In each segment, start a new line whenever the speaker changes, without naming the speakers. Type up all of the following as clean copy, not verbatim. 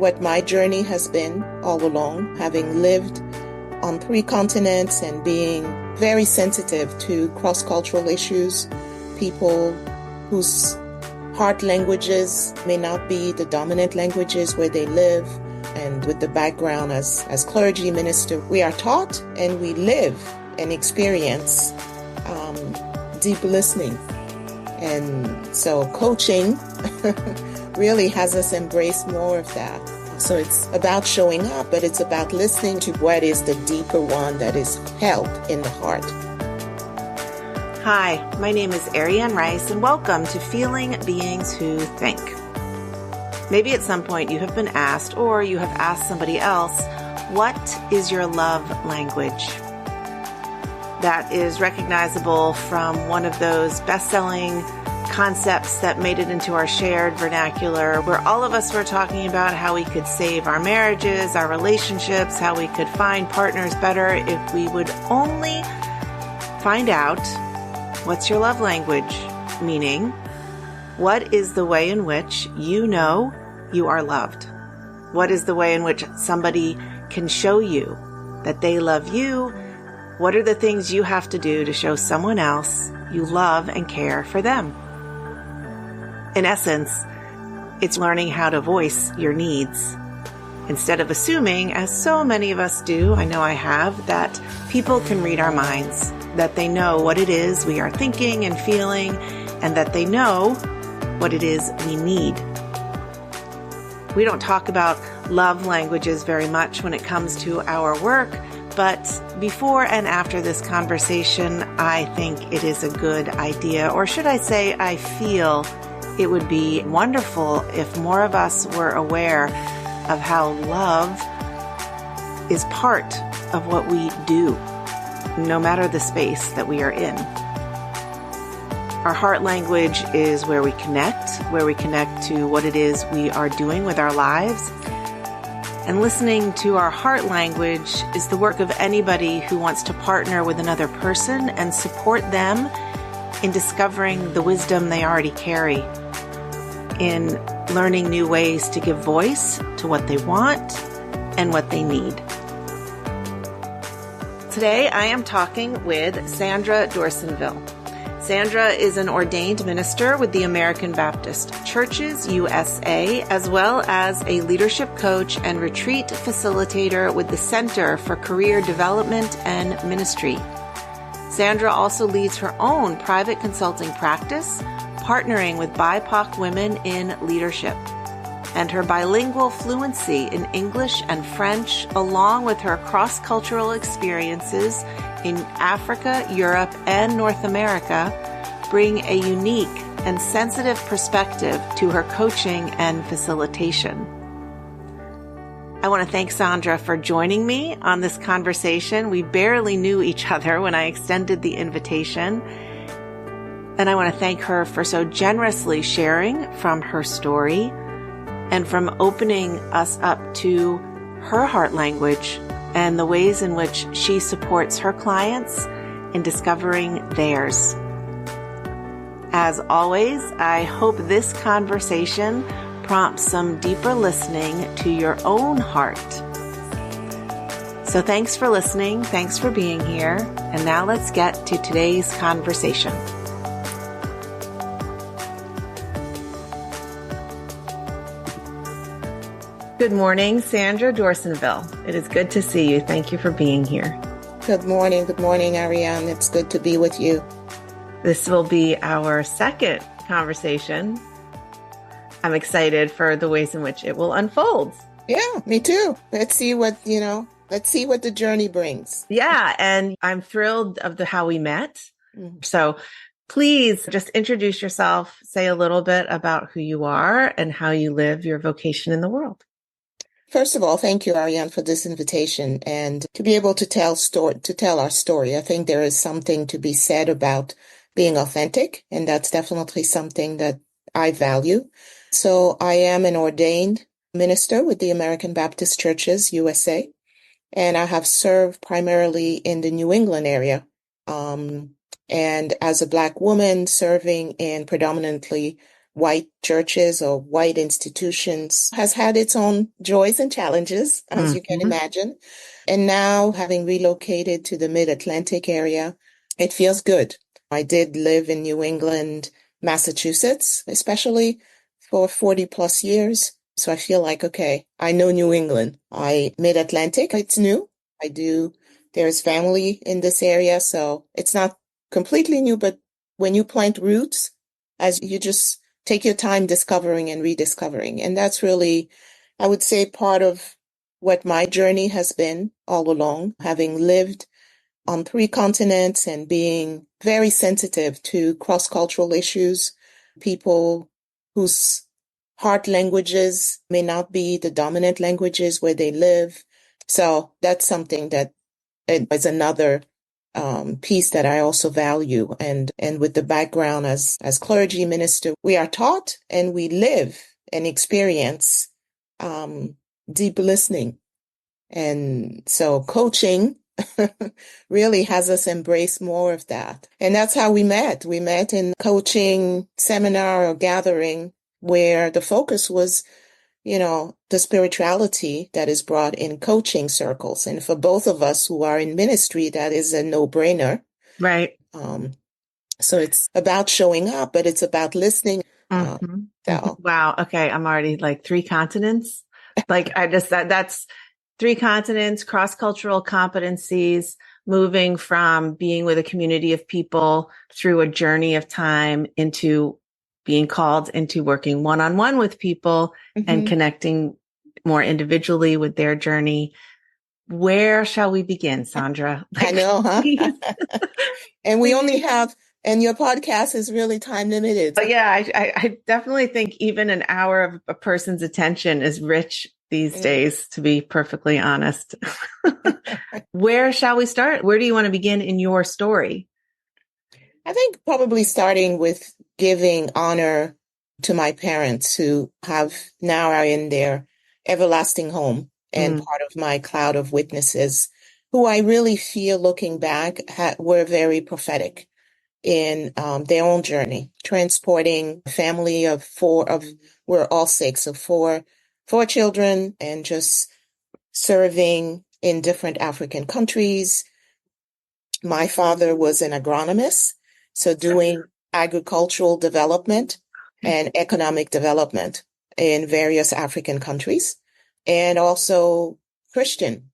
what my journey has been all along, having lived on 3 continents and being very sensitive to cross-cultural issues, people whose heart languages may not be the dominant languages where they live. And with the background as clergy minister, we are taught and we live and experience deep listening. And so coaching really has us embrace more of that. So it's about showing up, but it's about listening to what is the deeper one that is held in the heart.
Hi, my name is Ariane Rice, and welcome to Feeling Beings Who Think. Maybe at some point you have been asked, or you have asked somebody else, what is your love language? That is recognizable from one of those best-selling concepts that made it into our shared vernacular, where all of us were talking about how we could save our marriages, our relationships, how we could find partners better if we would only find out what's your love language, meaning what is the way in which you know you are loved? What is the way in which somebody can show you that they love you? What are the things you have to do to show someone else you love and care for them? In essence, it's learning how to voice your needs. Instead of assuming, as so many of us do, I know I have, that people can read our minds, that they know what it is we are thinking and feeling, and that they know what it is we need. We don't talk about love languages very much when it comes to our work, but before and after this conversation, I think it is a good idea, or should I say, I feel it would be wonderful if more of us were aware of how love is part of what we do, no matter the space that we are in. Our heart language is where we connect to what it is we are doing with our lives. And listening to our heart language is the work of anybody who wants to partner with another person and support them in discovering the wisdom they already carry, in learning new ways to give voice to what they want and what they need. Today, I am talking with Sandra Dorsainvil. Sandra is an ordained minister with the American Baptist Churches, USA, as well as a leadership coach and retreat facilitator with the Center for Career Development and Ministry. Sandra also leads her own private consulting practice, partnering with BIPOC women in leadership. And her bilingual fluency in English and French, along with her cross-cultural experiences in Africa, Europe, and North America, bring a unique and sensitive perspective to her coaching and facilitation. I want to thank Sandra for joining me on this conversation. We barely knew each other when I extended the invitation. And I want to thank her for so generously sharing from her story and from opening us up to her heart language and the ways in which she supports her clients in discovering theirs. As always, I hope this conversation prompts some deeper listening to your own heart. So thanks for listening. Thanks for being here. And now let's get to today's conversation. Good morning, Sandra Dorsainvil. It is good to see you. Thank you for being here.
Good morning, Ariane. It's good to be with you.
This will be our second conversation. I'm excited for the ways in which it will unfold.
Yeah, me too. Let's see what the journey brings.
Yeah, and I'm thrilled of how we met. So please just introduce yourself, say a little bit about who you are and how you live your vocation in the world.
First of all, thank you, Ariane, for this invitation and to be able to tell our story. I think there is something to be said about being authentic, and that's definitely something that I value. So I am an ordained minister with the American Baptist Churches, USA, and I have served primarily in the New England area. And as a Black woman serving in predominantly white churches or white institutions has had its own joys and challenges, as you can imagine. And now, having relocated to the Mid-Atlantic area, it feels good. I did live in New England, Massachusetts, especially for 40 plus years. So I feel like, okay, I know New England. Mid-Atlantic, it's new. There's family in this area. So it's not completely new, but when you plant roots, as you just take your time discovering and rediscovering. And that's really, I would say, part of what my journey has been all along, having lived on 3 continents and being very sensitive to cross-cultural issues, people whose heart languages may not be the dominant languages where they live. So that's something that is another piece that I also value. And with the background as clergy minister, we are taught and we live and experience deep listening. And so coaching really has us embrace more of that. And that's how we met. We met in coaching seminar or gathering where the focus was, the spirituality that is brought in coaching circles. And for both of us who are in ministry, that is a no-brainer.
Right.
So it's about showing up, but it's about listening.
Wow. Okay. I'm already like 3 continents. Like that's 3 continents, cross-cultural competencies, moving from being with a community of people through a journey of time into being called into working one-on-one with people and connecting more individually with their journey. Where shall we begin, Sandra?
I know, huh? And we only have, and your podcast is really time limited.
But yeah, I definitely think even an hour of a person's attention is rich these days, to be perfectly honest. Where shall we start? Where do you want to begin in your story?
I think probably starting with giving honor to my parents who now are in their everlasting home and part of my cloud of witnesses, who I really feel looking back were very prophetic in their own journey, transporting a family of 4 we're all 6 of 4 children and just serving in different African countries. My father was an agronomist, so doing agricultural development and economic development in various African countries, and also Christian.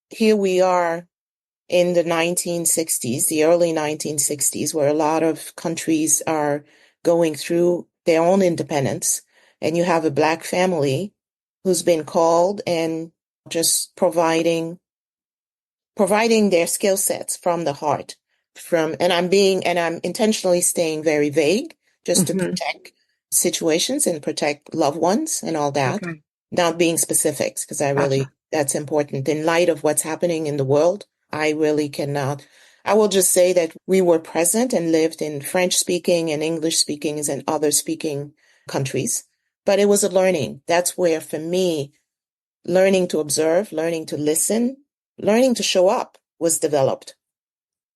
Here we are in the 1960s, the early 1960s, where a lot of countries are going through their own independence, and you have a Black family who's been called and just providing their skill sets from the heart. And I'm intentionally staying very vague just to protect situations and protect loved ones and all that, not being specifics, because that's important in light of what's happening in the world. I really cannot. I will just say that we were present and lived in French speaking and English speaking and other speaking countries, but it was a learning. That's where, for me, learning to observe, learning to listen, learning to show up was developed.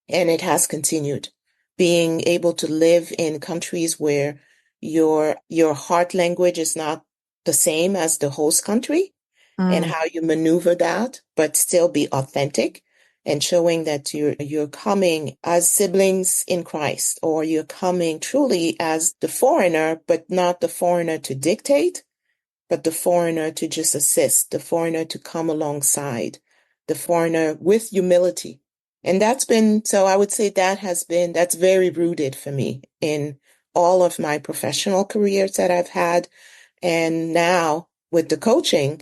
And it has continued. Being able to live in countries where your heart language is not the same as the host country, and how you maneuver that, but still be authentic and showing that you're coming as siblings in Christ, or you're coming truly as the foreigner, but not the foreigner to dictate, but the foreigner to just assist, the foreigner to come alongside, the foreigner with humility. And so I would say that's very rooted for me in all of my professional careers that I've had. And now with the coaching,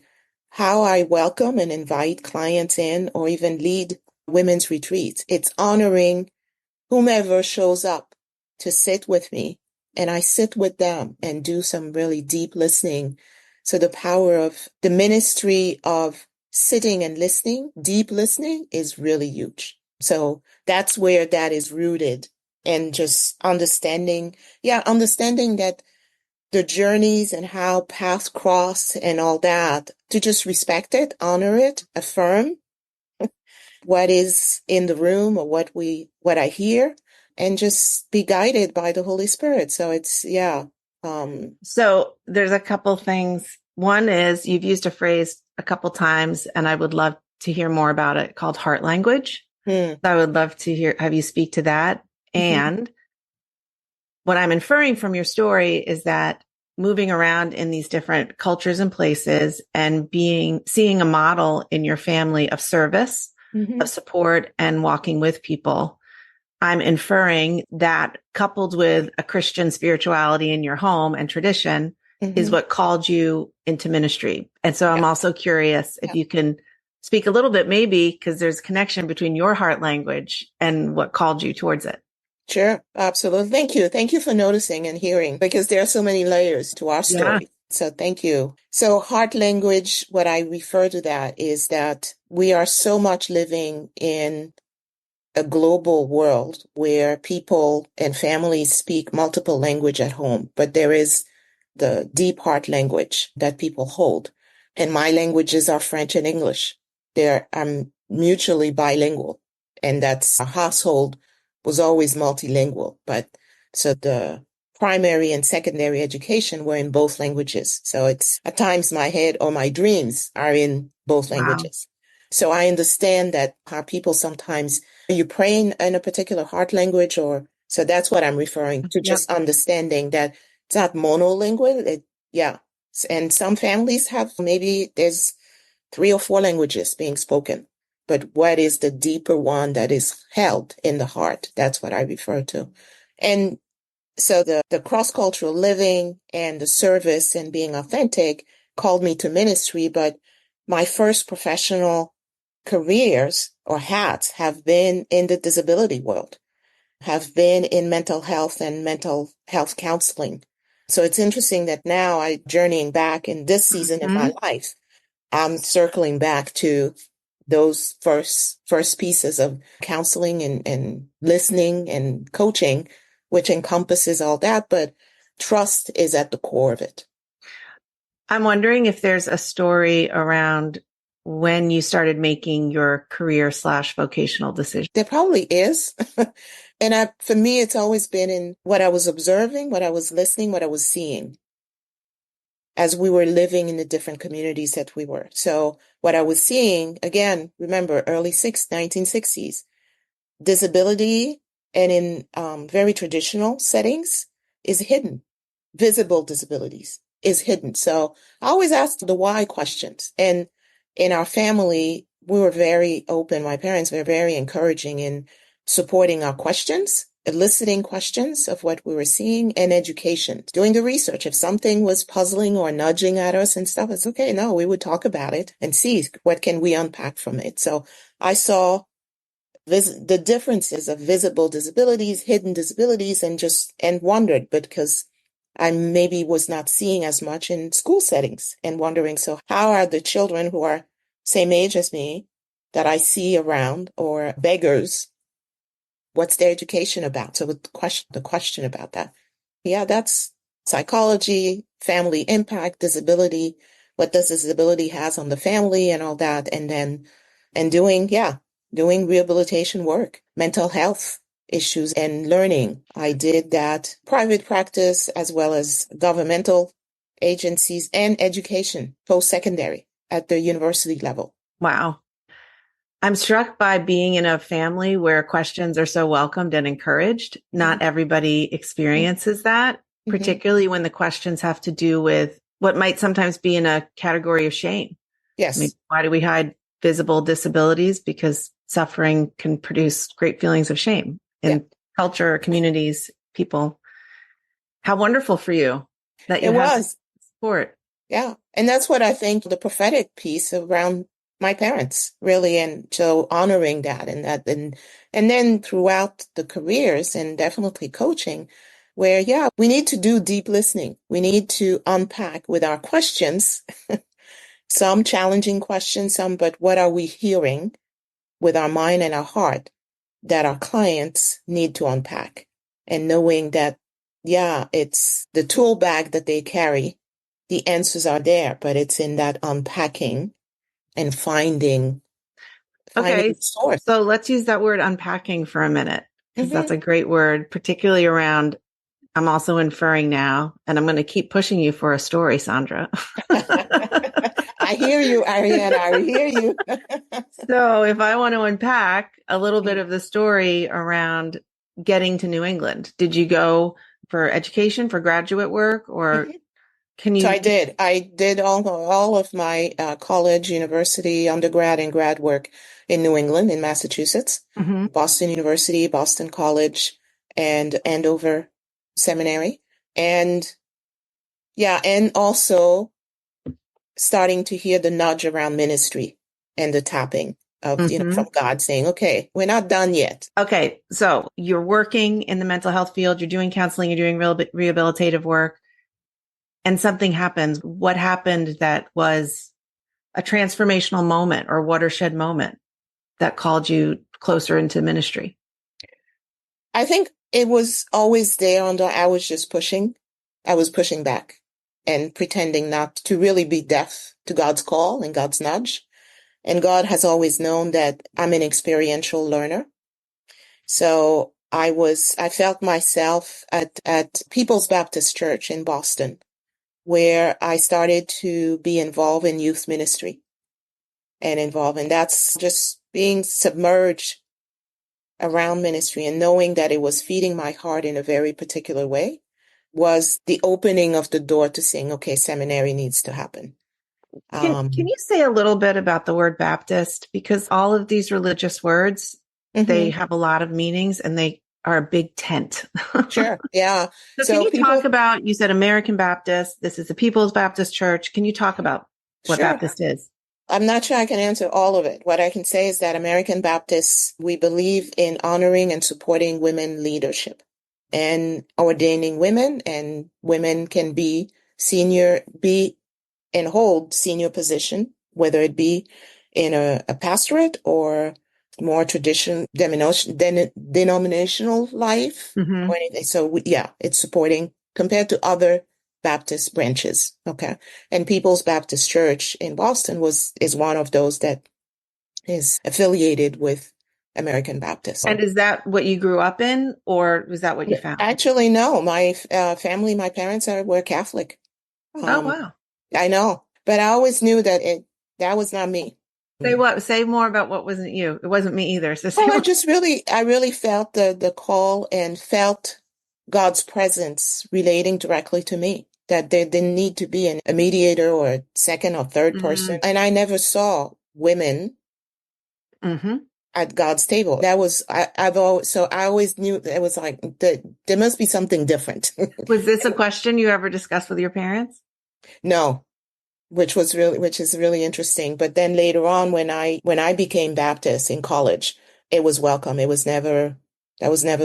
how I welcome and invite clients in or even lead women's retreats. It's honoring whomever shows up to sit with me, and I sit with them and do some really deep listening. So the power of the ministry of sitting and listening, deep listening, is really huge. So that's where that is rooted, and just understanding that the journeys and how paths cross and all that, to just respect it, honor it, affirm what is in the room or what I hear, and just be guided by the Holy Spirit. So
So there's a couple things. One is you've used a phrase a couple times, and I would love to hear more about it, called heart language.
Hmm.
I would love to have you speak to that. And what I'm inferring from your story is that moving around in these different cultures and places and seeing a model in your family of service, of support, and walking with people, I'm inferring that coupled with a Christian spirituality in your home and tradition is what called you into ministry. And so I'm also curious if you can speak a little bit, maybe, because there's a connection between your heart language and what called you towards it.
Sure, absolutely. Thank you. Thank you for noticing and hearing, because there are so many layers to our story. So thank you. So heart language, what I refer to that is that we are so much living in a global world where people and families speak multiple language at home, but there is the deep heart language that people hold. And my languages are French and English. I'm mutually bilingual, and that's our household was always multilingual. But so the primary and secondary education were in both languages. So it's at times my head or my dreams are in both languages. So I understand that how people sometimes, you pray in a particular heart language, or so that's what I'm referring to, just understanding that it's not monolingual. And some families have, maybe there's 3 or 4 languages being spoken. But what is the deeper one that is held in the heart? That's what I refer to. And so the cross-cultural living and the service and being authentic called me to ministry, but my first professional careers or hats have been in the disability world, have been in mental health and mental health counseling. So it's interesting that now I journeying back in this season in my life, I'm circling back to those first pieces of counseling and listening and coaching, which encompasses all that, but trust is at the core of it.
I'm wondering if there's a story around when you started making your career/vocational decision.
There probably is. And for me, it's always been in what I was observing, what I was listening, what I was seeing as we were living in the different communities that we were. So what I was seeing, again, remember, 1960s, disability, and in very traditional settings, is hidden. Visible disabilities is hidden. So I always ask the why questions. And in our family, we were very open. My parents were very encouraging in supporting our questions, eliciting questions of what we were seeing, and education, doing the research. If something was puzzling or nudging at us and stuff, it's okay. No, we would talk about it and see what can we unpack from it. So I saw the differences of visible disabilities, hidden disabilities, and wondered, but because I maybe was not seeing as much in school settings, and wondering, so how are the children who are same age as me that I see around, or beggars, what's their education about? So the question about that. Yeah, that's psychology, family impact, disability, what does disability has on the family and all that. And then, doing rehabilitation work, mental health issues and learning. I did that private practice as well as governmental agencies and education, post-secondary at the university level.
Wow. I'm struck by being in a family where questions are so welcomed and encouraged. Not everybody experiences that, particularly when the questions have to do with what might sometimes be in a category of shame.
Yes.
I mean, why do we hide visible disabilities? Because suffering can produce great feelings of shame in culture, communities, people. How wonderful for you that you have support.
Yeah. And that's what I think the prophetic piece around my parents, really. And so honoring that and then throughout the careers, and definitely coaching, where, we need to do deep listening. We need to unpack with our questions, some challenging questions, but what are we hearing with our mind and our heart that our clients need to unpack, and knowing that, it's the tool bag that they carry. The answers are there, but it's in that unpacking and finding the source.
So let's use that word unpacking for a minute, because that's a great word, particularly around I'm also inferring now, and I'm going to keep pushing you for a story, Sandra.
I hear you, Ariane. I hear you.
So if I want to unpack a little bit of the story around getting to New England, did you go for education, for graduate work, or can
So
you?
I did all of my college, university, undergrad, and grad work in New England, in Massachusetts,
Mhm.
Boston University, Boston College, and Andover Seminary. And yeah, and also starting to hear the nudge around ministry and the tapping of, from God saying, okay, we're not done yet.
Okay. So you're working in the mental health field, you're doing counseling, you're doing rehabilitative work, and something happens. What happened that was a transformational moment or watershed moment that called you closer into ministry?
I think it was always there, although I was just pushing. I was pushing back and pretending not to really be deaf to God's call and God's nudge. And God has always known that I'm an experiential learner. So I felt myself at People's Baptist Church in Boston, where I started to be involved in youth ministry and involved. And that's just being submerged around ministry and knowing that it was feeding my heart in a very particular way was the opening of the door to saying, okay, seminary needs to happen.
Can you say a little bit about the word Baptist? Because all of these religious words, they have a lot of meanings and they are a big tent.
Sure. Yeah.
So can you talk about, you said American Baptist, this is the People's Baptist Church. Can you talk about what Baptist is?
I'm not sure I can answer all of it. What I can say is that American Baptists, we believe in honoring and supporting women leadership and ordaining women, and women can be and hold senior position, whether it be in a pastorate or more traditional denominational life or anything. So it's supporting compared to other Baptist branches. Okay. And People's Baptist Church in Boston is one of those that is affiliated with American Baptist.
And is that what you grew up in, or was that what you found?
Actually, no. My family, my parents were Catholic.
Oh, wow.
I know, but I always knew that that was not me.
Say more about what wasn't you. It wasn't me either. So
I really felt the call and felt God's presence relating directly to me, that there didn't need to be a mediator or a second or third person. And I never saw women at God's table. That was, I always knew that it was like, there must be something different.
Was this a question you ever discussed with your parents?
No. Which is really interesting. But then later on, when I became Baptist in college, it was welcome. That was never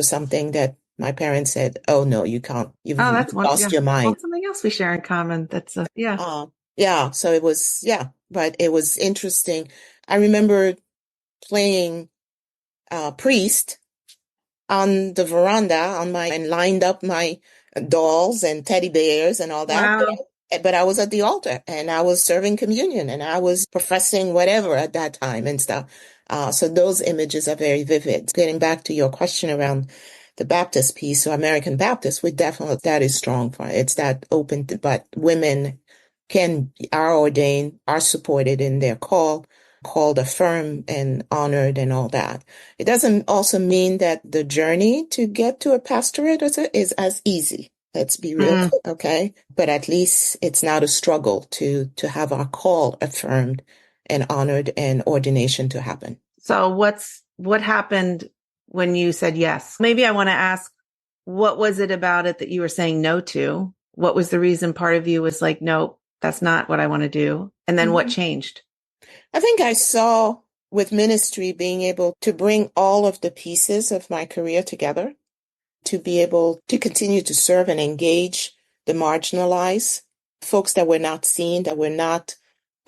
something that my parents said, "Oh no, you can't. You've lost your mind."
Well, something else we share in common. That's
yeah. So it was, but it was interesting. I remember playing priest on the veranda and lined up my dolls and teddy bears and all that.
Wow.
But I was at the altar and I was serving communion and I was professing whatever at that time and stuff. So those images are very vivid. Getting back to your question around the Baptist piece, so American Baptist, that is strong for it. It's that open, but women are ordained, are supported in their called affirmed and honored and all that. It doesn't also mean that the journey to get to a pastorate is as easy. Let's be real, okay? But at least it's not a struggle to have our call affirmed and honored and ordination to happen.
So what happened when you said yes? Maybe I want to ask, what was it about it that you were saying no to? What was the reason part of you was like, nope, that's not what I want to do? And then what changed?
I think I saw with ministry being able to bring all of the pieces of my career together, to be able to continue to serve and engage the marginalized, folks that were not seen, that were not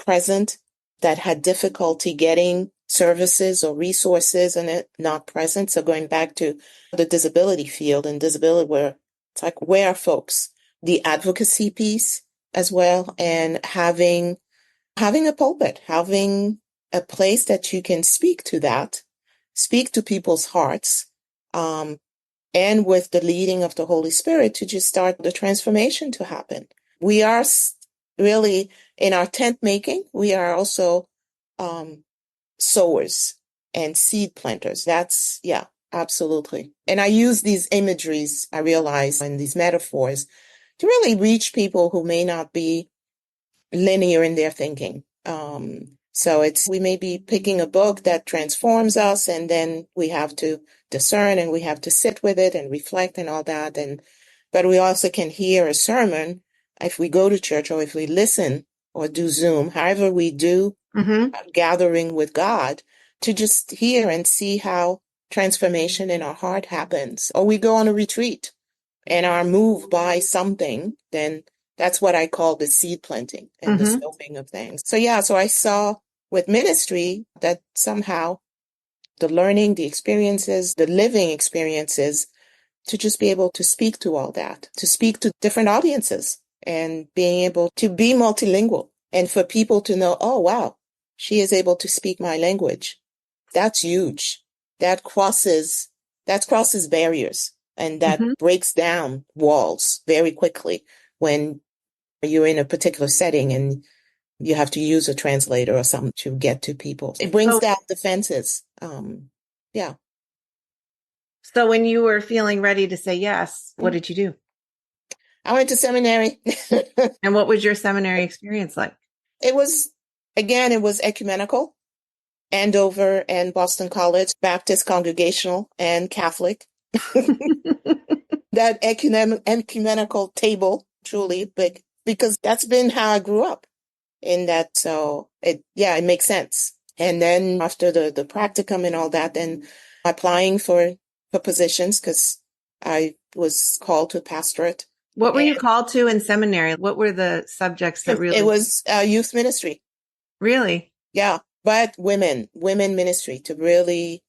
present, that had difficulty getting services or resources and not present. So going back to the disability field and disability, where it's like, where are folks? The advocacy piece as well, and having a pulpit, having a place that you can speak to people's hearts, and with the leading of the Holy Spirit to just start the transformation to happen. We are really in our tent making. We are also sowers and seed planters. That's, yeah, absolutely. And I use these imageries, I realize, and these metaphors to really reach people who may not be linear in their thinking. So we may be picking a book that transforms us, and then we have to discern and we have to sit with it and reflect and all that. But we also can hear a sermon if we go to church or if we listen or do Zoom, however we do gathering with God, to just hear and see how transformation in our heart happens. Or we go on a retreat and are moved by something, then that's what I call the seed planting and the sowing of things. So I saw with ministry that somehow the learning, the experiences, the living experiences, to just be able to speak to all that, to speak to different audiences and being able to be multilingual and for people to know, oh, wow, she is able to speak my language. That's huge. That crosses barriers and that breaks down walls very quickly when you're in a particular setting and you have to use a translator or something to get to people. It brings down defenses. Yeah.
So when you were feeling ready to say yes, what did you do?
I went to seminary.
And what was your seminary experience like?
It was ecumenical. Andover and Boston College, Baptist Congregational and Catholic. That ecumenical table, truly, big, because that's been how I grew up in that. So it makes sense. And then after the practicum and all that, then applying for positions because I was called to pastorate.
What were you called to in seminary? What were the subjects that really?
It was youth ministry.
Really?
Yeah. But women ministry, to really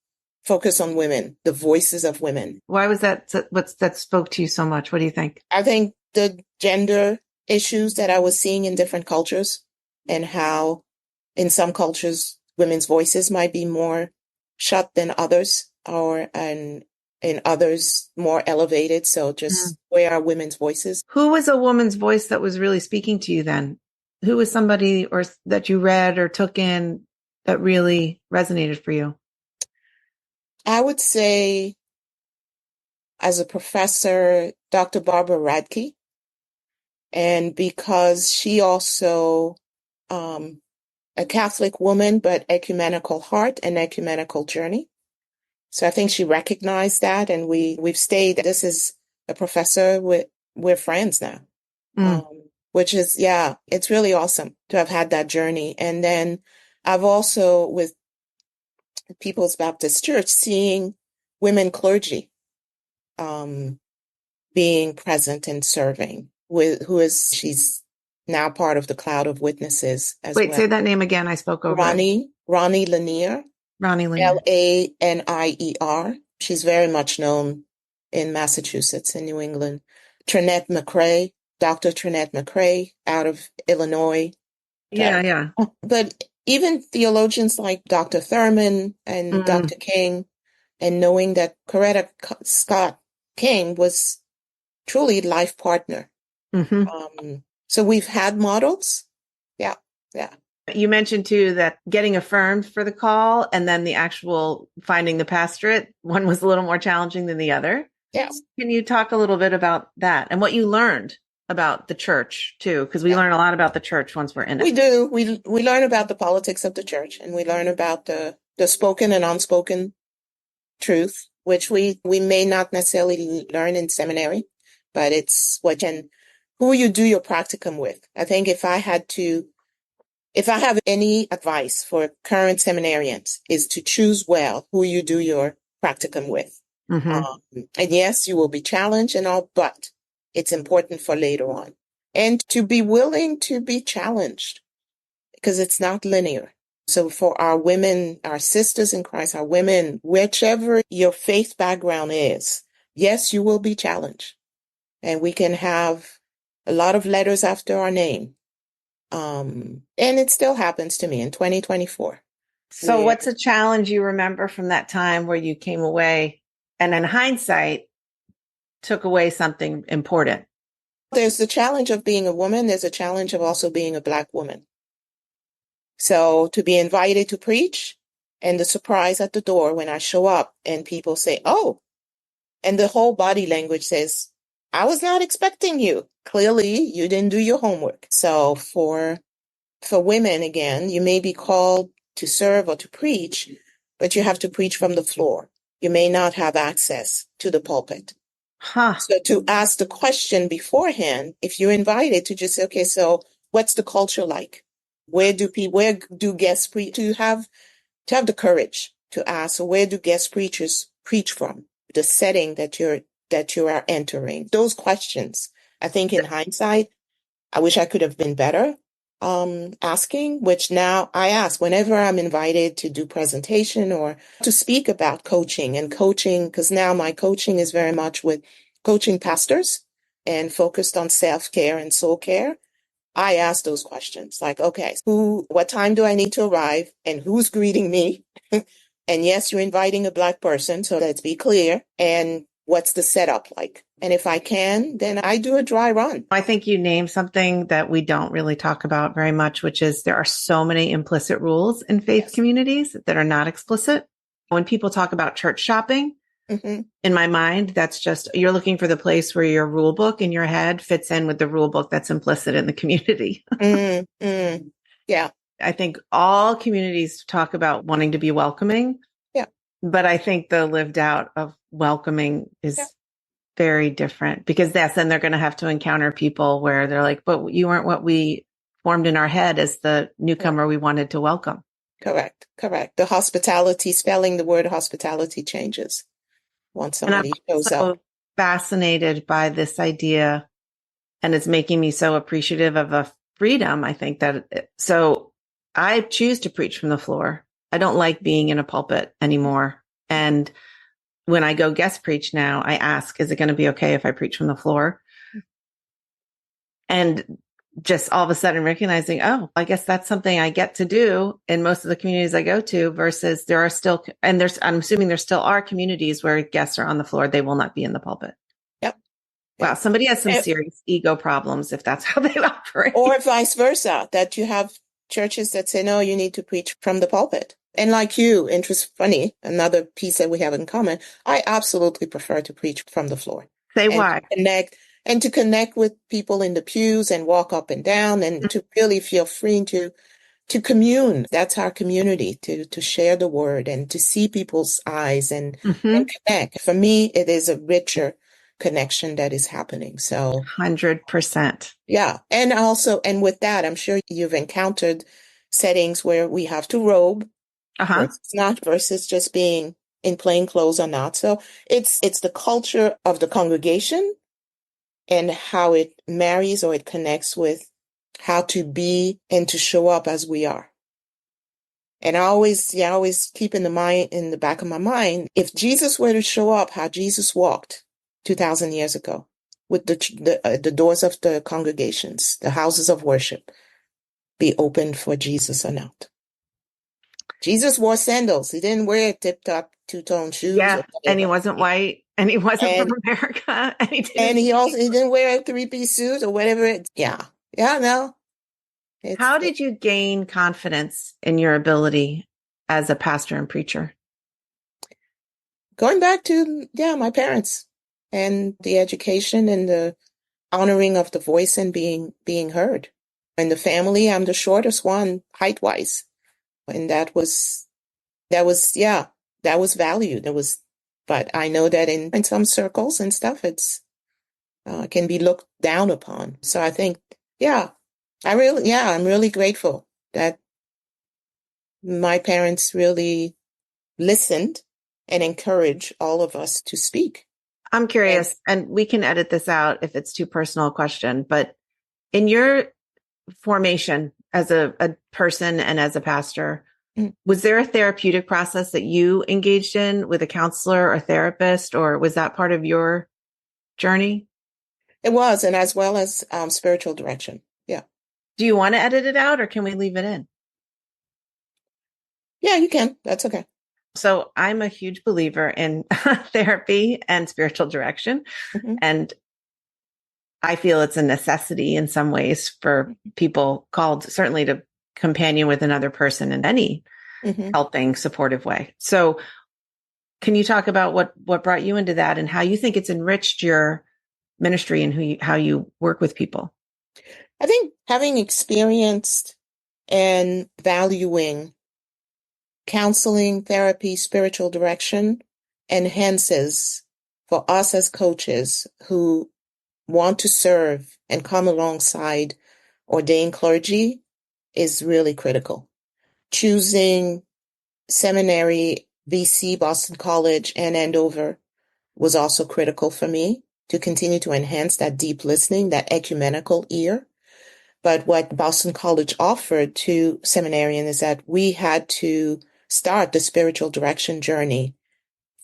focus on women, the voices of women.
Why was that? That spoke to you so much? What do you think?
I think the gender issues that I was seeing in different cultures and how in some cultures, women's voices might be more shut than others and in others more elevated. So just where are women's voices?
Who was a woman's voice that was really speaking to you then? Who was somebody or that you read or took in that really resonated for you?
I would say as a professor, Dr. Barbara Radke. And because she also, a Catholic woman, but ecumenical heart and ecumenical journey. So I think she recognized that. And we've stayed, this is a professor, we're friends now. Which is, it's really awesome to have had that journey. And then I've also, with People's Baptist Church, seeing women clergy being present and serving, she's now part of the cloud of witnesses as well.
Wait, say that name again. I spoke over
Ronnie Lanier.
Ronnie Lanier.
Lanier. She's very much known in Massachusetts and New England. Trinette McCrae, Dr. Trinette McCrae out of Illinois.
Yeah.
But even theologians like Dr. Thurman and Dr. King, and knowing that Coretta Scott King was truly life partner. So we've had models. Yeah.
You mentioned too that getting affirmed for the call and then the actual finding the pastorate, one was a little more challenging than the other.
Yeah.
Can you talk a little bit about that and what you learned about the church too? Because we learn a lot about the church once we're in it.
We do. We learn about the politics of the church, and we learn about the spoken and unspoken truth, which we may not necessarily learn in seminary, but it's who you do your practicum with. I think if I have any advice for current seminarians, is to choose well who you do your practicum with. And yes, you will be challenged and all, but it's important for later on. And to be willing to be challenged, because it's not linear. So for our women, our sisters in Christ, our women, whichever your faith background is, yes, you will be challenged. And we can have a lot of letters after our name. And it still happens to me in 2024.
So what's a challenge you remember from that time where you came away? And in hindsight, took away something important.
There's the challenge of being a woman. There's a challenge of also being a Black woman. So to be invited to preach and the surprise at the door when I show up and people say, oh, and the whole body language says, I was not expecting you. Clearly, you didn't do your homework. So for women, again, you may be called to serve or to preach, but you have to preach from the floor. You may not have access to the pulpit. So to ask the question beforehand, if you're invited, to just say, okay, so what's the culture like? Where do guest preach? To have the courage to ask, so where do guest preachers preach from? The setting that you are entering. Those questions, I think in hindsight, I wish I could have been better asking, which now I ask whenever I'm invited to do presentation or to speak about coaching, because now my coaching is very much with coaching pastors and focused on self-care and soul care. I ask those questions like, okay, what time do I need to arrive and who's greeting me? And yes, you're inviting a Black person, so let's be clear. And what's the setup like? And if I can, then I do a dry run.
I think you named something that we don't really talk about very much, which is there are so many implicit rules in faith communities that are not explicit. When people talk about church shopping, in my mind, that's just, you're looking for the place where your rule book in your head fits in with the rule book that's implicit in the community.
Yeah.
I think all communities talk about wanting to be welcoming.
Yeah.
But I think the lived out of welcoming is very different, because then they're going to have to encounter people where they're like, but you weren't what we formed in our head as the newcomer we wanted to welcome.
Correct. The hospitality, spelling the word hospitality changes once somebody shows up.
I'm fascinated by this idea, and it's making me so appreciative of a freedom. I think so I choose to preach from the floor. I don't like being in a pulpit anymore. And when I go guest preach now, I ask, is it going to be okay if I preach from the floor? And just all of a sudden recognizing, oh, I guess that's something I get to do in most of the communities I go to, versus there are still, I'm assuming there still are communities where guests are on the floor. They will not be in the pulpit.
Yep.
Wow. Somebody has some serious ego problems if that's how they operate.
Or vice versa, that you have churches that say, no, you need to preach from the pulpit. And like you, funny, another piece that we have in common, I absolutely prefer to preach from the floor.
Say why.
To connect with people in the pews and walk up and down and to really feel free to commune. That's our community, to share the word and to see people's eyes and connect. For me, it is a richer connection that is happening. So
100%.
Yeah. And with that, I'm sure you've encountered settings where we have to robe. Versus just being in plain clothes or not. So it's the culture of the congregation and how it marries or it connects with how to be and to show up as we are. And I always keep in the back of my mind, if Jesus were to show up how Jesus walked 2,000 years ago with the doors of the congregations, the houses of worship, be open for Jesus or not. Jesus wore sandals. He didn't wear tip-top two-tone shoes.
Yeah, and he wasn't white, and he wasn't from America, and he
didn't wear a three-piece suit or whatever. No.
How did you gain confidence in your ability as a pastor and preacher?
Going back to my parents and the education and the honoring of the voice and being heard. In the family, I'm the shortest one height-wise. And that was valued. But I know that in some circles and stuff, it's can be looked down upon. So I think, I'm really grateful that my parents really listened and encouraged all of us to speak.
I'm curious, and we can edit this out if it's too personal a question, but in your formation as a person and as a pastor, was there a therapeutic process that you engaged in with a counselor or therapist, or was that part of your journey?
It was, and as well as spiritual direction. Yeah.
Do you want to edit it out, or can we leave it in?
Yeah, you can. That's okay.
So I'm a huge believer in therapy and spiritual direction.
Mm-hmm.
And I feel it's a necessity in some ways for people called certainly to companion with another person in any
Mm-hmm.
helping, supportive way. So can you talk about what brought you into that and how you think it's enriched your ministry and how you work with people?
I think having experienced and valuing counseling, therapy, spiritual direction enhances for us as coaches who want to serve and come alongside ordained clergy is really critical. Choosing seminary, BC, Boston College, and Andover was also critical for me to continue to enhance that deep listening, that ecumenical ear. But what Boston College offered to seminarians is that we had to start the spiritual direction journey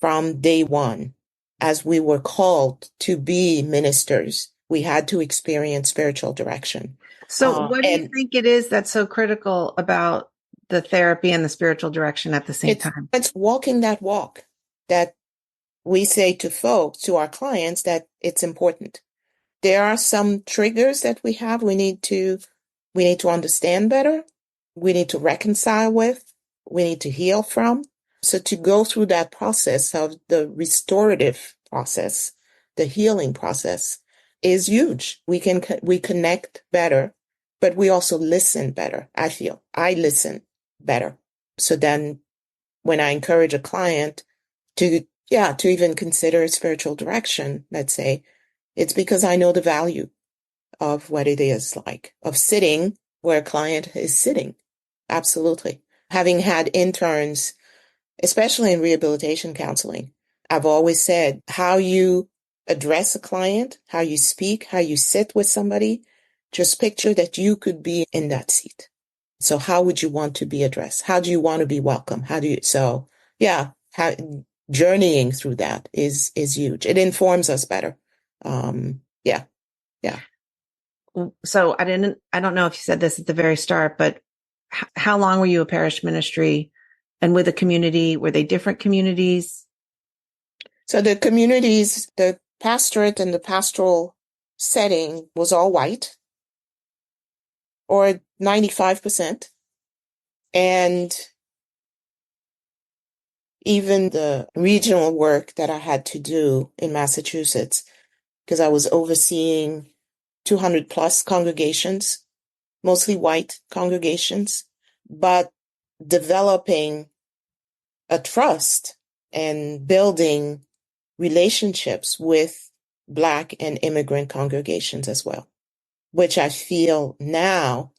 from day one. As we were called to be ministers, we had to experience spiritual direction.
So what do you
And
think it is that's so critical about the therapy and the spiritual direction at the same time?
it's walking that walk that we say to folks, to our clients, that it's important. There are some triggers that we have. We need to understand better. We need to reconcile with. We need to heal from. So to go through that process of the restorative process, the healing process is huge. We connect better, but we also listen better. I feel I listen better. So then when I encourage a client to even consider spiritual direction, let's say, it's because I know the value of what it is like, of sitting where a client is sitting. Absolutely. Having had interns, especially in rehabilitation counseling, I've always said how you address a client, how you speak, how you sit with somebody, just picture that you could be in that seat. So how would you want to be addressed? How do you want to be welcome? Yeah, journeying through that is huge. It informs us better. Yeah. Yeah.
So I don't know if you said this at the very start, but how long were you a parish ministry and with a community? Were they different communities?
So the communities, the pastorate and the pastoral setting was all white, or 95%. And even the regional work that I had to do in Massachusetts, because I was overseeing 200 plus congregations, mostly white congregations, but developing a trust and building relationships with Black and immigrant congregations as well, which I feel now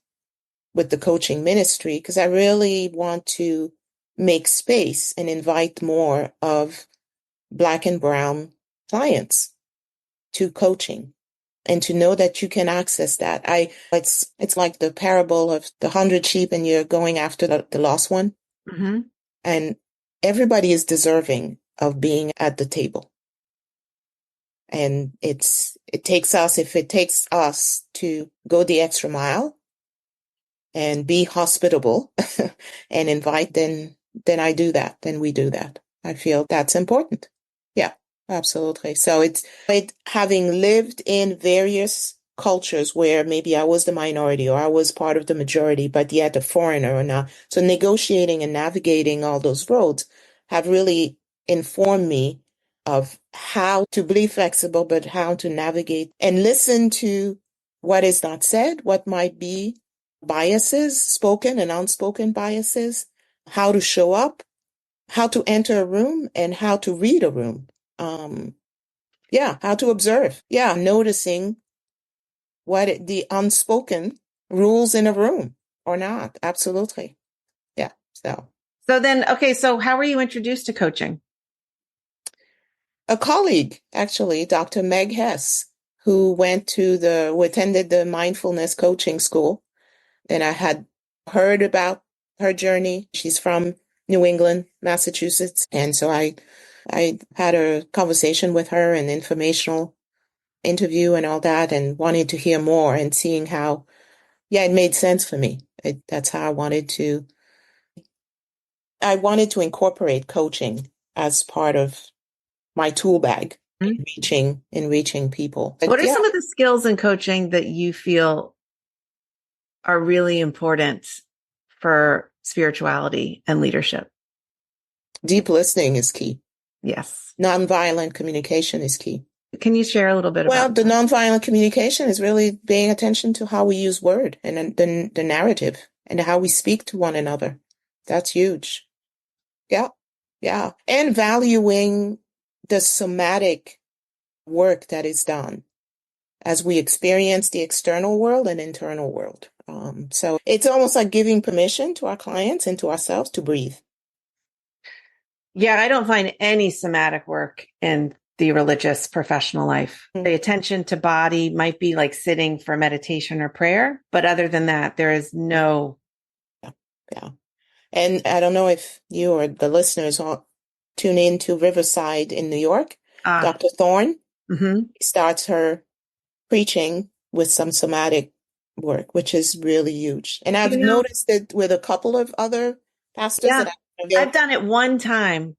with the coaching ministry, because I really want to make space and invite more of Black and brown clients to coaching and to know that you can access that. It's like the parable of the 100 sheep and you're going after the lost one.
Mm-hmm.
And everybody is deserving of being at the table. And if it takes us to go the extra mile and be hospitable and invite, then I do that. Then we do that. I feel that's important. Yeah, absolutely. So it's having lived in various cultures where maybe I was the minority or I was part of the majority, but yet a foreigner or not. So negotiating and navigating all those roads have really informed me of how to be flexible, but how to navigate and listen to what is not said, what might be biases, spoken and unspoken biases, how to show up, how to enter a room, and how to read a room. How to observe. Yeah, noticing the unspoken rules in a room or not. Absolutely. Yeah.
So then, okay, so how were you introduced to coaching?
A colleague, actually, Dr. Meg Hess, who attended the mindfulness coaching school, and I had heard about her journey. She's from New England, Massachusetts. And so I had a conversation with her, an informational interview and all that, and wanted to hear more and seeing how, it made sense for me. That's how I wanted to I wanted to incorporate coaching as part of my tool bag in reaching people.
What are some of the skills in coaching that you feel are really important for spirituality and leadership?
Deep listening is key.
Yes.
Nonviolent communication is key.
Can you share a little bit about
the nonviolent communication is really paying attention to how we use word and the narrative and how we speak to one another. That's huge. Yeah. Yeah. And valuing the somatic work that is done as we experience the external world and internal world. So it's almost like giving permission to our clients and to ourselves to breathe.
Yeah, I don't find any somatic work in the religious professional life. The attention to body might be like sitting for meditation or prayer, but other than that, there is no.
Yeah. And I don't know if you or the listeners all tune in to Riverside in New York. Dr. Thorne starts her preaching with some somatic work, which is really huge. And I've noticed it with a couple of other pastors.
Yeah. I've done it one time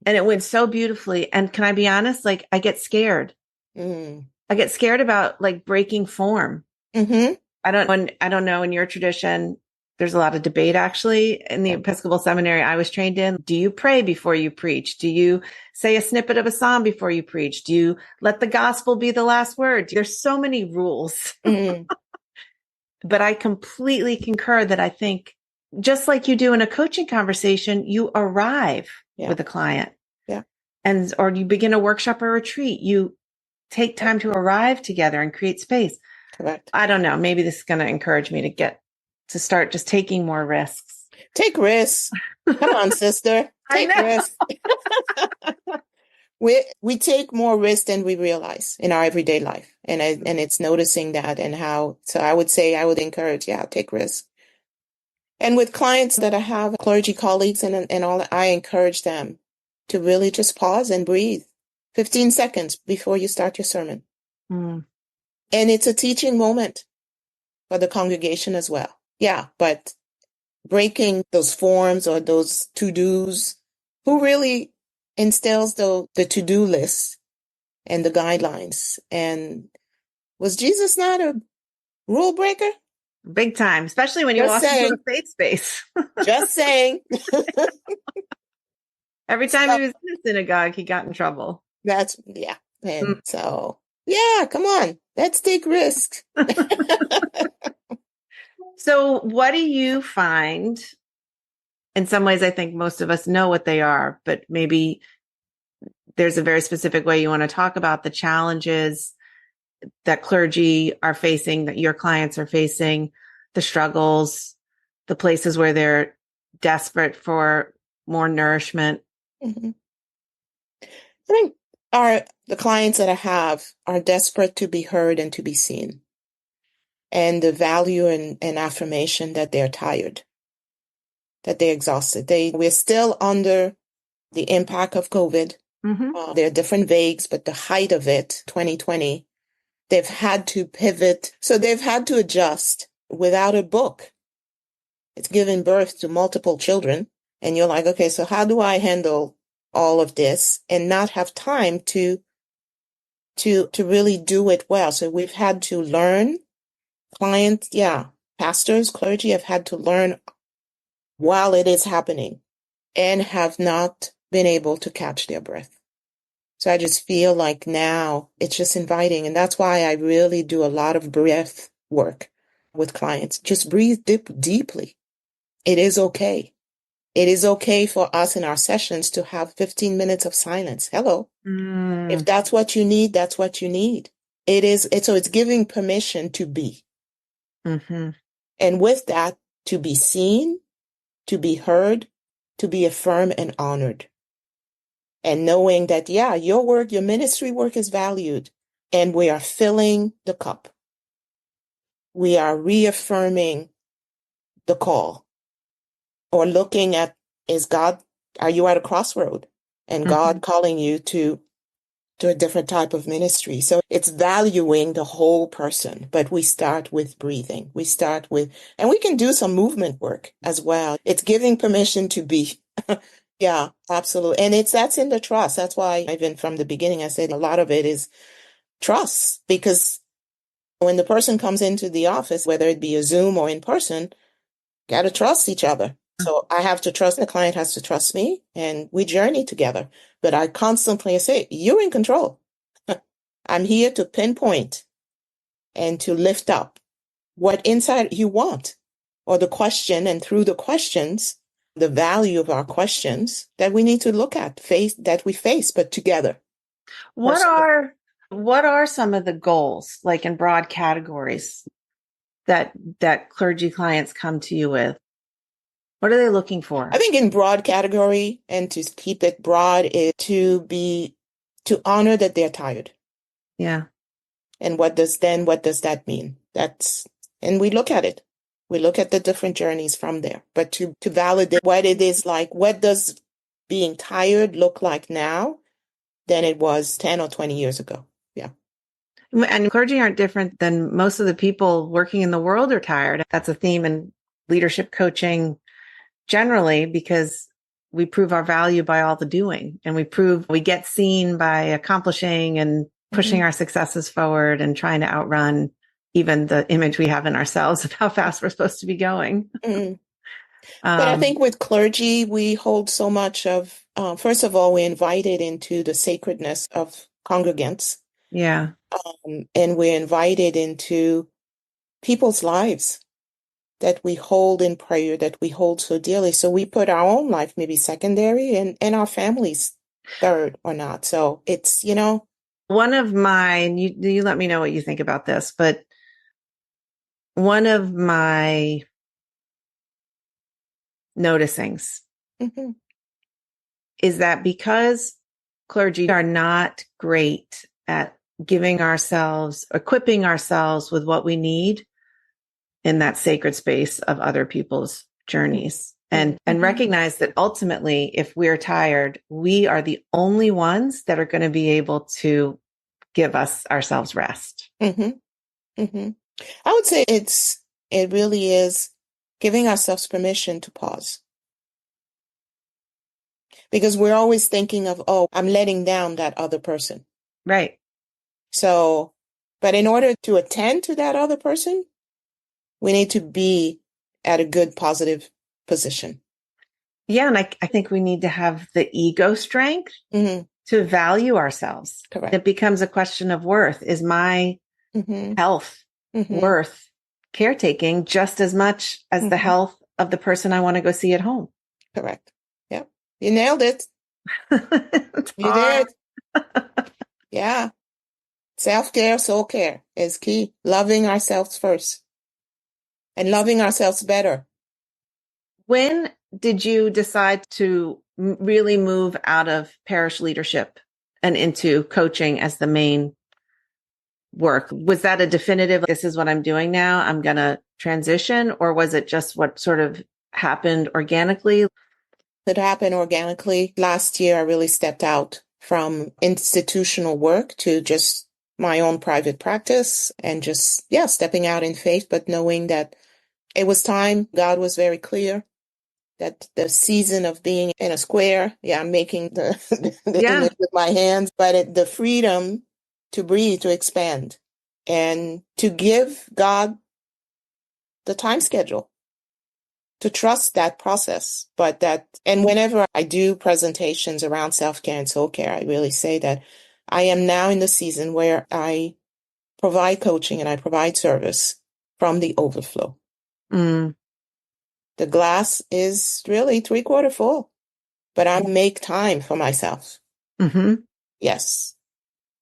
and it went so beautifully. And can I be honest? Like I get scared. I get scared about like breaking form. I don't know in your tradition, there's a lot of debate actually in the Episcopal seminary I was trained in. Do you pray before you preach? Do you say a snippet of a psalm before you preach? Do you let the gospel be the last word? There's so many rules, but I completely concur that I think just like you do in a coaching conversation, you arrive with a client or you begin a workshop or retreat. You take time to arrive together and create space.
Correct.
I don't know. Maybe this is going to encourage me to start just taking more risks.
Take risks. Come on, sister. Take risks. We take more risks than we realize in our everyday life. And it's noticing that and how. So I would encourage, take risks. And with clients that I have, clergy colleagues and all, I encourage them to really just pause and breathe 15 seconds before you start your sermon. And it's a teaching moment for the congregation as well. Yeah, but breaking those forms or those to-dos, who really instills the to-do list and the guidelines? And was Jesus not a rule breaker?
Big time, especially when you walk into a faith space.
Just saying.
Every time he was in a synagogue, he got in trouble.
And so, come on, let's take risks.
So what do you find? In some ways, I think most of us know what they are, but maybe there's a very specific way you want to talk about the challenges that clergy are facing, that your clients are facing, the struggles, the places where they're desperate for more nourishment.
I think the clients that I have are desperate to be heard and to be seen. And the value and affirmation that they're tired, that they're exhausted. We're still under the impact of COVID. There are different vagues, but the height of it, 2020, they've had to pivot. So they've had to adjust without a book. It's given birth to multiple children. And you're like, okay, so how do I handle all of this and not have time to really do it well? So we've had to learn. Clients, pastors, clergy have had to learn while it is happening and have not been able to catch their breath. So I just feel like now it's just inviting. And that's why I really do a lot of breath work with clients. Just breathe deeply. It is okay. It is okay for us in our sessions to have 15 minutes of silence. Hello. If that's what you need, that's what you need. So it's giving permission to be. And with that, to be seen, to be heard, to be affirmed and honored. And knowing that, your work, your ministry work is valued. And we are filling the cup. We are reaffirming the call. Or looking at, are you at a crossroad? And God calling you to a different type of ministry. So it's valuing the whole person, but we start with breathing. And we can do some movement work as well. It's giving permission to be. Yeah, absolutely. And that's in the trust. That's why even from the beginning, I said a lot of it is trust, because when the person comes into the office, whether it be a Zoom or in person, got to trust each other. So I have to trust, the client has to trust me, and we journey together. But I constantly say, you're in control. I'm here to pinpoint and to lift up what insight you want, or the question, and through the questions, the value of our questions that we need to look at, that we face, but together.
What are some of the goals, like in broad categories, that clergy clients come to you with? What are they looking for?
I think in broad category, and to keep it broad, is to honor that they're tired.
Yeah.
And what does that mean? And we look at it. We look at the different journeys from there, but to validate what it is like, what does being tired look like now than it was 10 or 20 years ago? Yeah.
And clergy aren't different than most of the people working in the world are tired. That's a theme in leadership coaching generally, because we prove our value by all the doing, and we get seen by accomplishing and pushing our successes forward and trying to outrun even the image we have in ourselves of how fast we're supposed to be going.
But I think with clergy, we hold so much of, first of all, we're invited into the sacredness of congregants.
Yeah.
And we're invited into people's lives that we hold in prayer, that we hold so dearly. So we put our own life maybe secondary, and our families third or not. So it's,
one of mine, you let me know what you think about this, but one of my noticings is that because clergy are not great at equipping ourselves with what we need in that sacred space of other people's journeys, and recognize that ultimately, if we're tired, we are the only ones that are going to be able to give ourselves rest.
I would say it really is giving ourselves permission to pause. Because we're always thinking of, oh, I'm letting down that other person.
Right.
So, but in order to attend to that other person, we need to be at a good, positive position.
Yeah. And I think we need to have the ego strength to value ourselves.
Correct.
It becomes a question of worth. Is my health worth caretaking just as much as the health of the person I want to go see at home?
Correct. Yep. You nailed it. You did. Yeah. Self-care, soul-care is key. Loving ourselves first and loving ourselves better.
When did you decide to really move out of parish leadership and into coaching as the main work? Was that a definitive, this is what I'm doing now, I'm going to transition? Or was it just what sort of happened organically?
It happened organically. Last year, I really stepped out from institutional work to just my own private practice, and just, stepping out in faith, but knowing that it was time. God was very clear that the season of being in a square, I'm making the image with my hands, but the freedom to breathe, to expand, and to give God the time schedule, to trust that process. And whenever I do presentations around self-care and soul care, I really say that I am now in the season where I provide coaching and I provide service from the overflow. The glass is really 3/4 full, but I make time for myself. Yes,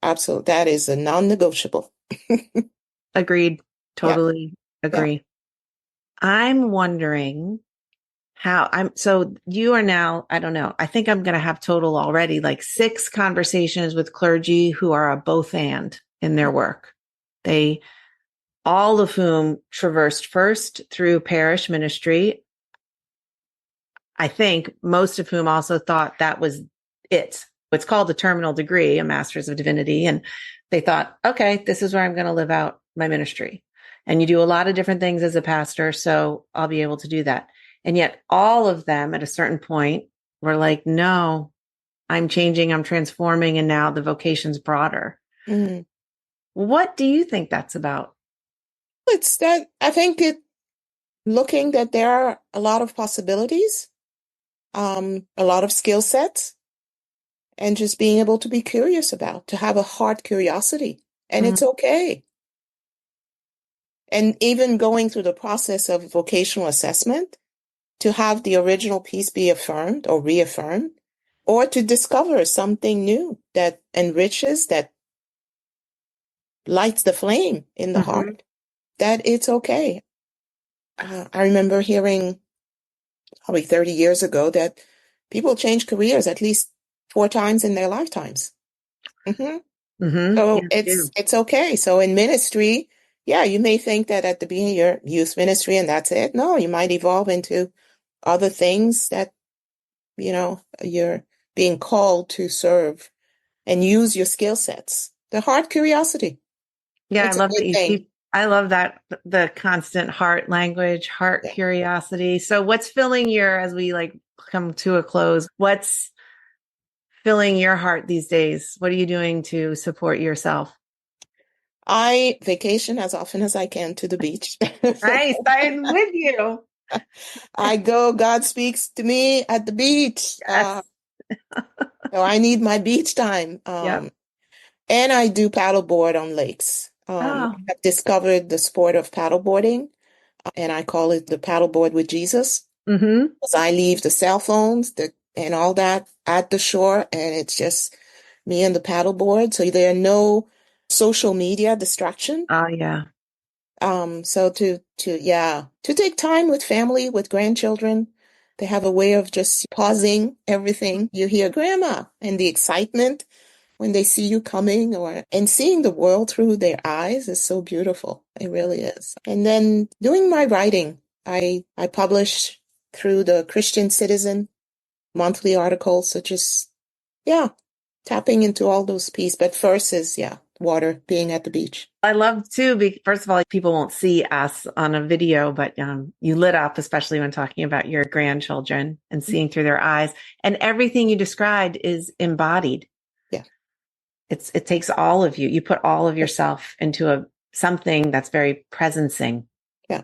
absolutely. That is a non-negotiable.
Agreed. Totally agree. Yeah. I'm wondering so you are now, I don't know, I think I'm going to have total already like 6 conversations with clergy who are a both and in their work. All of whom traversed first through parish ministry. I think most of whom also thought that was it. It's called a terminal degree, a Master's of Divinity. And they thought, okay, this is where I'm going to live out my ministry. And you do a lot of different things as a pastor, so I'll be able to do that. And yet all of them at a certain point we're like, no, I'm changing, I'm transforming, and now the vocation's broader.
Mm-hmm.
What do you think that's about?
It's that I think looking that there are a lot of possibilities, a lot of skill sets, and just being able to be curious to have a heart curiosity. And it's okay. And even going through the process of vocational assessment, to have the original piece be affirmed or reaffirmed, or to discover something new that enriches, that lights the flame in the heart, that it's okay. I remember hearing probably 30 years ago that people change careers at least 4 times in their lifetimes. So
Yeah,
it's okay. So in ministry, yeah, you may think that at the beginning you're youth ministry and that's it. No, you might evolve into other things that, you're being called to serve and use your skill sets. The heart curiosity.
Yeah, I
It's a
love that
good
you
thing.
keep, I love that the constant heart language, heart
Yeah.
curiosity. So what's filling as we like come to a close, what's filling your heart these days? What are you doing to support yourself?
I vacation as often as I can to the beach.
Nice. I'm with you.
I go, God speaks to me at the beach.
Yes.
So I need my beach time.
Yep.
And I do paddleboard on lakes.
Oh.
I've discovered the sport of paddleboarding, and I call it the paddleboard with Jesus. Because I leave the cell phones and all that at the shore, and it's just me and the paddleboard. So there are no social media distraction.
Oh, yeah.
So to take time with family, with grandchildren, they have a way of just pausing everything. You hear grandma and the excitement when they see you coming, and seeing the world through their eyes is so beautiful. It really is. And then doing my writing. I publish through the Christian Citizen monthly articles, such as, tapping into all those pieces. But first is, water, being at the beach.
I love too, first of all, people won't see us on a video, but you lit up, especially when talking about your grandchildren and seeing through their eyes. And everything you described is embodied.
Yeah.
It takes all of you. You put all of yourself into something that's very presencing.
Yeah.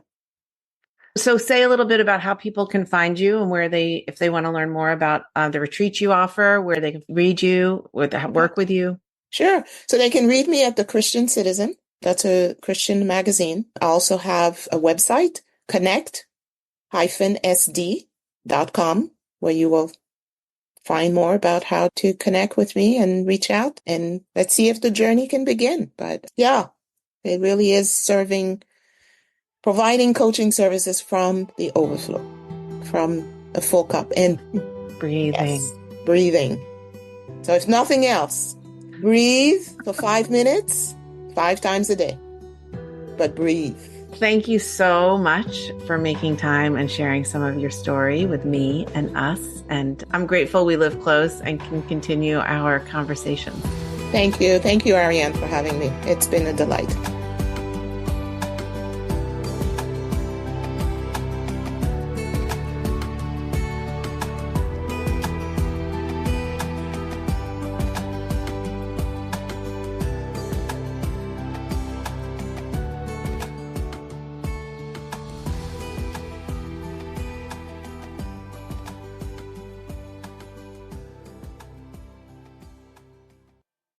So say a little bit about how people can find you and if they want to learn more about the retreats you offer, where they can read you, or work with you.
Sure. So they can read me at the Christian Citizen. That's a Christian magazine. I also have a website, connect-sd.com, where you will find more about how to connect with me and reach out, and let's see if the journey can begin. But yeah, it really is providing coaching services from the overflow, from a full cup, and
breathing.
Yes, breathing. So if nothing else, breathe for 5 minutes, 5 times a day, but breathe.
Thank you so much for making time and sharing some of your story with me and us. And I'm grateful we live close and can continue our conversations.
Thank you. Thank you, Ariane, for having me. It's been a delight.